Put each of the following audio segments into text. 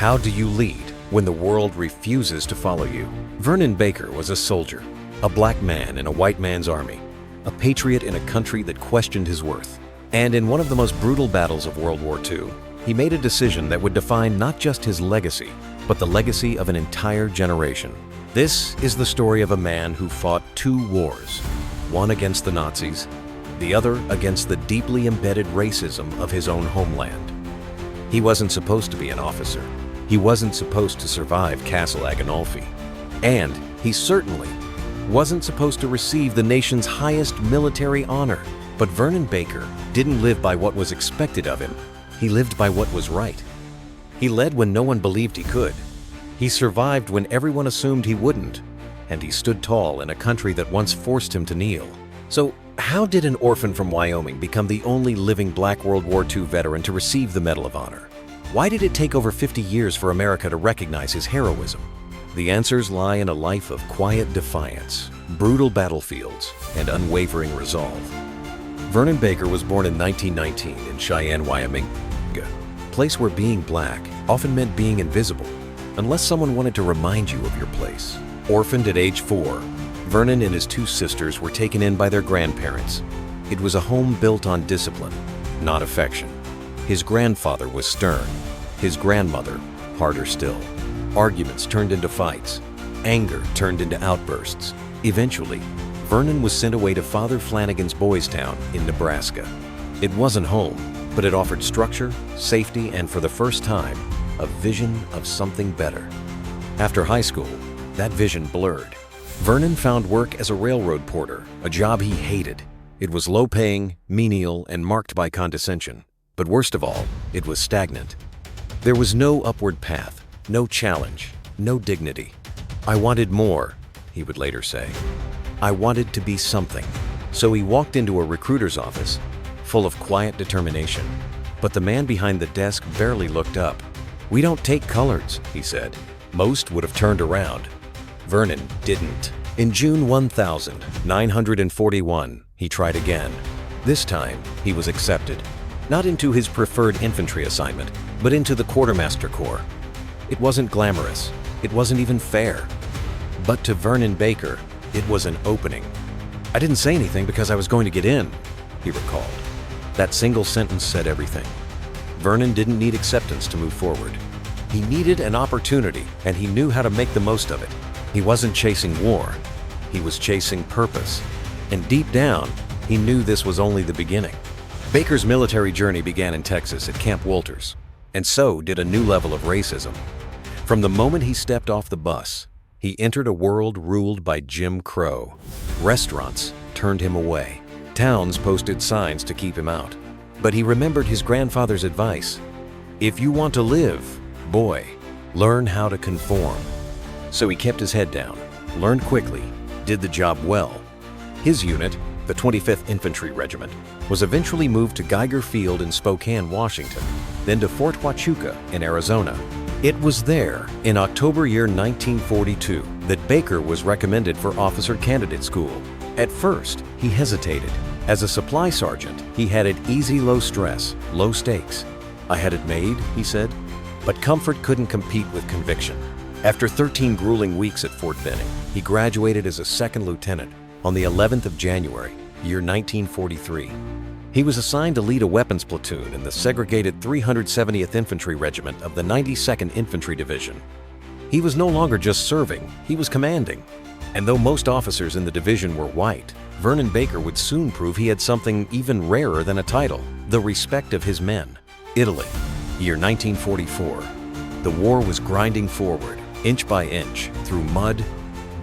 How do you lead when the world refuses to follow you? Vernon Baker was a soldier, a black man in a white man's army, a patriot in a country that questioned his worth. And in one of the most brutal battles of World War II, he made a decision that would define not just his legacy, but the legacy of an entire generation. This is the story of a man who fought two wars, one against the Nazis, the other against the deeply embedded racism of his own homeland. He wasn't supposed to be an officer. He wasn't supposed to survive Castle Aghinolfi. And he certainly wasn't supposed to receive the nation's highest military honor. But Vernon Baker didn't live by what was expected of him. He lived by what was right. He led when no one believed he could. He survived when everyone assumed he wouldn't. And he stood tall in a country that once forced him to kneel. So, how did an orphan from Wyoming become the only living Black World War II veteran to receive the Medal of Honor? Why did it take over 50 years for America to recognize his heroism? The answers lie in a life of quiet defiance, brutal battlefields, and unwavering resolve. Vernon Baker was born in 1919 in Cheyenne, Wyoming, a place where being black often meant being invisible, unless someone wanted to remind you of your place. Orphaned at age 4, Vernon and his two sisters were taken in by their grandparents. It was a home built on discipline, not affection. His grandfather was stern, his grandmother harder still. Arguments turned into fights, anger turned into outbursts. Eventually, Vernon was sent away to Father Flanagan's Boys Town in Nebraska. It wasn't home, but it offered structure, safety, and for the first time, a vision of something better. After high school, that vision blurred. Vernon found work as a railroad porter, a job he hated. It was low-paying, menial, and marked by condescension. But worst of all, it was stagnant. There was no upward path, no challenge, no dignity. "I wanted more," he would later say. "I wanted to be something." So he walked into a recruiter's office, full of quiet determination. But the man behind the desk barely looked up. "We don't take coloreds," he said. Most would have turned around. Vernon didn't. In June 1941, he tried again. This time, he was accepted. Not into his preferred infantry assignment, but into the Quartermaster Corps. It wasn't glamorous. It wasn't even fair. But to Vernon Baker, it was an opening. "I didn't say anything because I was going to get in," he recalled. That single sentence said everything. Vernon didn't need acceptance to move forward. He needed an opportunity, and he knew how to make the most of it. He wasn't chasing war. He was chasing purpose. And deep down, he knew this was only the beginning. Baker's military journey began in Texas at Camp Walters, and so did a new level of racism. From the moment he stepped off the bus, he entered a world ruled by Jim Crow. Restaurants turned him away. Towns posted signs to keep him out. But he remembered his grandfather's advice. "If you want to live, boy, learn how to conform." So he kept his head down, learned quickly, did the job well. His unit, the 25th Infantry Regiment, was eventually moved to Geiger Field in Spokane, Washington, then to Fort Huachuca in Arizona. It was there, in October year 1942, that Baker was recommended for officer candidate school. At first, he hesitated. As a supply sergeant, he had it easy, low stress, low stakes. "I had it made," he said. But comfort couldn't compete with conviction. After 13 grueling weeks at Fort Benning, he graduated as a second lieutenant on the 11th of January, year 1943. He was assigned to lead a weapons platoon in the Segregated 370th Infantry Regiment of the 92nd Infantry Division. He was no longer just serving, he was commanding. And though most officers in the division were white, Vernon Baker would soon prove he had something even rarer than a title, the respect of his men. Italy, year 1944. The war was grinding forward, inch by inch, through mud,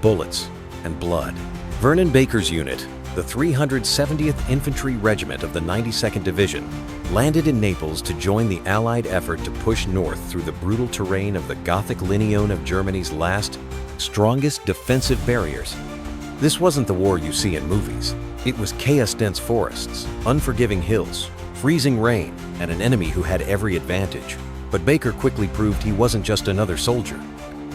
bullets, and blood. Vernon Baker's unit, the 370th Infantry Regiment of the 92nd Division, landed in Naples to join the Allied effort to push north through the brutal terrain of the Gothic Lineone of Germany's last, strongest defensive barriers. This wasn't the war you see in movies. It was chaos-dense forests, unforgiving hills, freezing rain, and an enemy who had every advantage. But Baker quickly proved he wasn't just another soldier.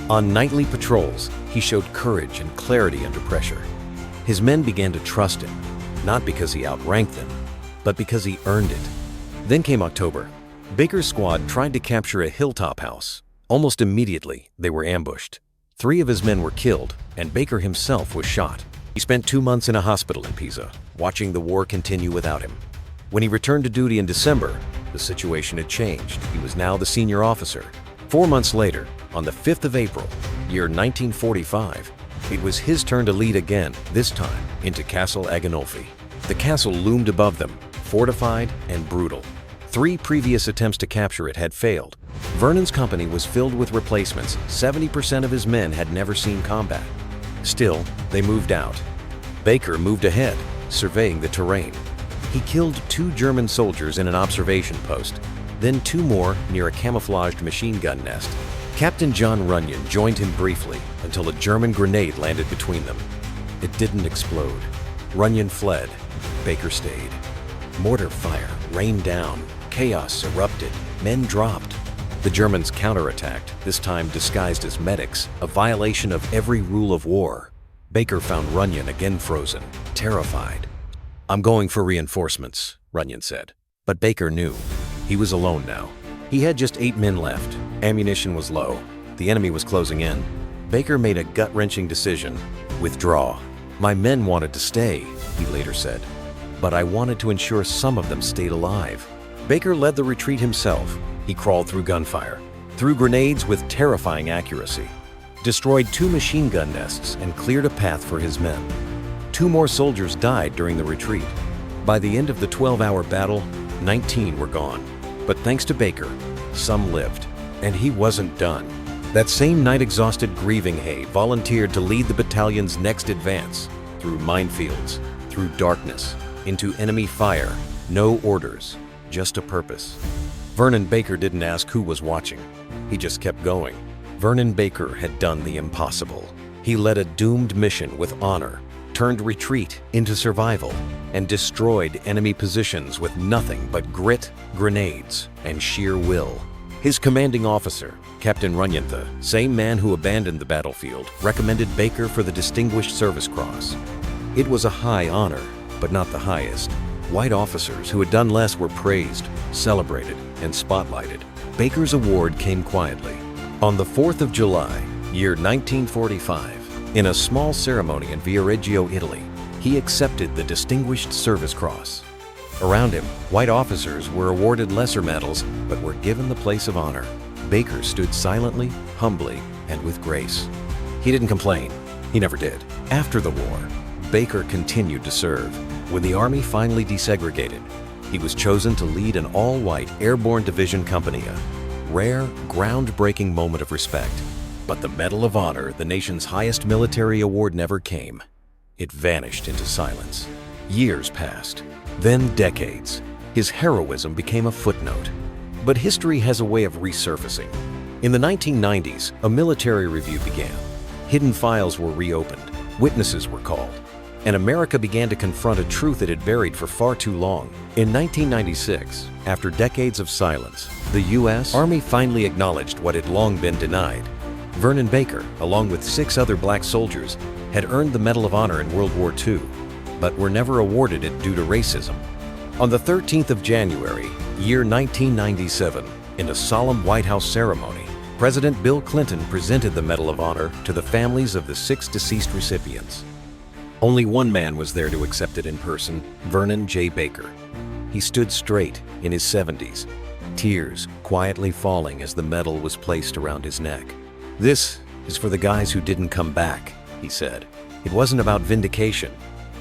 On nightly patrols, he showed courage and clarity under pressure. His men began to trust him, not because he outranked them, but because he earned it. Then came October. Baker's squad tried to capture a hilltop house, Almost immediately, they were ambushed. 3 of his men were killed, and Baker himself was shot. He spent 2 months in a hospital in Pisa, watching the war continue without him. When he returned to duty in December, the situation had changed. He was now the senior officer. 4 months later, on the 5th of April, year 1945, it was his turn to lead again, this time into Castle Aghinolfi. The castle loomed above them, fortified and brutal. 3 previous attempts to capture it had failed. Vernon's company was filled with replacements. 70% of his men had never seen combat. Still, they moved out. Baker moved ahead, surveying the terrain. He killed 2 German soldiers in an observation post, then 2 more near a camouflaged machine gun nest. Captain John Runyon joined him briefly until a German grenade landed between them. It didn't explode. Runyon fled. Baker stayed. Mortar fire rained down. Chaos erupted. Men dropped. The Germans counterattacked, this time disguised as medics, a violation of every rule of war. Baker found Runyon again frozen, terrified. "I'm going for reinforcements," Runyon said. But Baker knew. He was alone now. He had just 8 men left. Ammunition was low. The enemy was closing in. Baker made a gut-wrenching decision: withdraw. "My men wanted to stay," he later said, "but I wanted to ensure some of them stayed alive." Baker led the retreat himself. He crawled through gunfire, threw grenades with terrifying accuracy, destroyed 2 machine gun nests, and cleared a path for his men. 2 more soldiers died during the retreat. By the end of the 12-hour battle, 19 were gone. But thanks to Baker, some lived. And he wasn't done. That same night, exhausted Grieving Hay volunteered to lead the battalion's next advance, through minefields, through darkness, into enemy fire. No orders, just a purpose. Vernon Baker didn't ask who was watching. He just kept going. Vernon Baker had done the impossible. He led a doomed mission with honor, turned retreat into survival, and destroyed enemy positions with nothing but grit, grenades, and sheer will. His commanding officer, Captain Runyon, the same man who abandoned the battlefield, recommended Baker for the Distinguished Service Cross. It was a high honor, but not the highest. White officers who had done less were praised, celebrated, and spotlighted. Baker's award came quietly. On the 4th of July, year 1945, in a small ceremony in Viareggio, Italy, he accepted the Distinguished Service Cross. Around him, white officers were awarded lesser medals, but were given the place of honor. Baker stood silently, humbly, and with grace. He didn't complain. He never did. After the war, Baker continued to serve. When the Army finally desegregated, he was chosen to lead an all-white airborne division company, a rare, groundbreaking moment of respect. But the Medal of Honor, the nation's highest military award, never came. It vanished into silence. Years passed, then decades. His heroism became a footnote. But history has a way of resurfacing. In the 1990s, a military review began. Hidden files were reopened, witnesses were called, and America began to confront a truth it had buried for far too long. In 1996, after decades of silence, the U.S. Army finally acknowledged what had long been denied. Vernon Baker, along with 6 other black soldiers, had earned the Medal of Honor in World War II, but were never awarded it due to racism. On the 13th of January, year 1997, in a solemn White House ceremony, President Bill Clinton presented the Medal of Honor to the families of the 6 deceased recipients. Only one man was there to accept it in person, Vernon J. Baker. He stood straight in his 70s, tears quietly falling as the medal was placed around his neck. "This is for the guys who didn't come back," he said. It wasn't about vindication,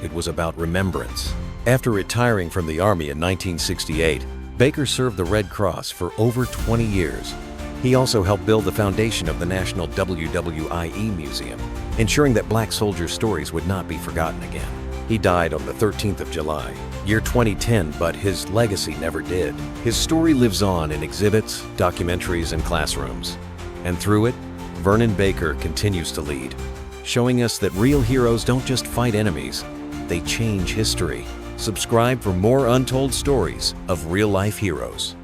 it was about remembrance. After retiring from the Army in 1968, Baker served the Red Cross for over 20 years. He also helped build the foundation of the National WWII Museum, ensuring that black soldier stories would not be forgotten again. He died on the 13th of July, year 2010, but his legacy never did. His story lives on in exhibits, documentaries, and classrooms. And through it, Vernon Baker continues to lead, showing us that real heroes don't just fight enemies, they change history. Subscribe for more untold stories of real-life heroes.